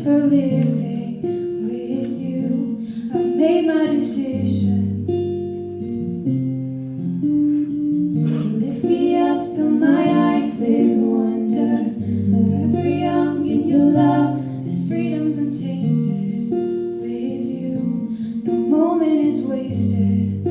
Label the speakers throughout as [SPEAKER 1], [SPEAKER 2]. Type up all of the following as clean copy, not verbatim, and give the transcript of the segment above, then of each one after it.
[SPEAKER 1] for living with you. I've made my decision. You lift me up, fill my eyes with wonder. Forever young in your love, this freedom's untainted. With you, no moment is wasted.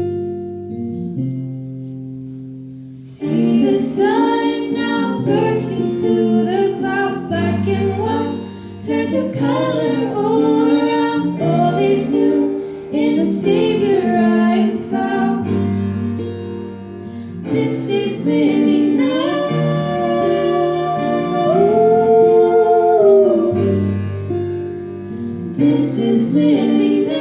[SPEAKER 1] See the sun now bursting through the clouds, black and white turn to color all around. All is new in the Savior I am found. This is living now. This is living now.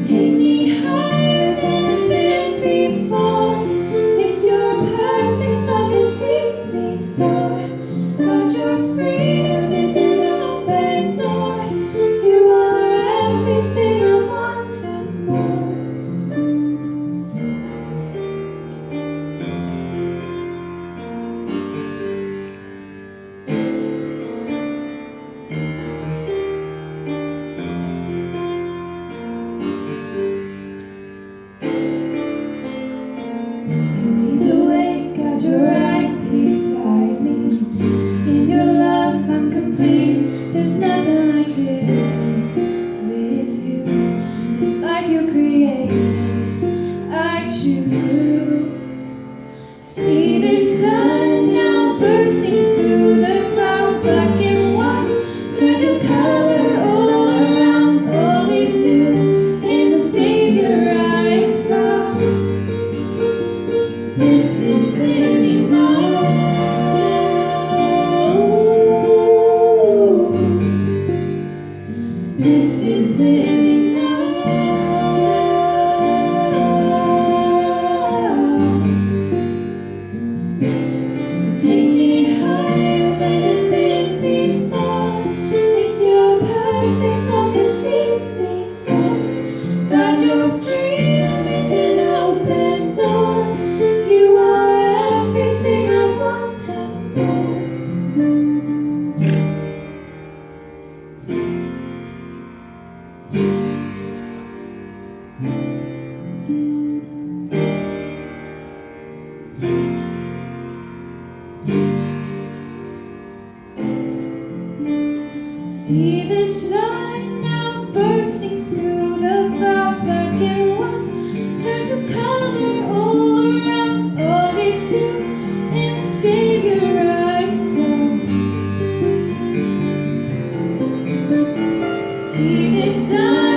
[SPEAKER 1] Take me higher than been before. It's your perfect love that sees me soar. God, your freedom is an open door. You are everything I want and more. You lead the way, God, you're right beside me. In your love I'm complete. There's nothing like living with you. This life you created, I choose. See the sun now bursting through the clouds, black and white turn to color all around. All is new in the Savior I am found. This is living now. This is living now. Take me higher than I've been before. It's your perfect love that sees me soar. God, your freedom is an open door. You are everything I want and more. See the sun now bursting through the clouds, black and white turn to color all around. All is new in the Savior I'm found. See the sun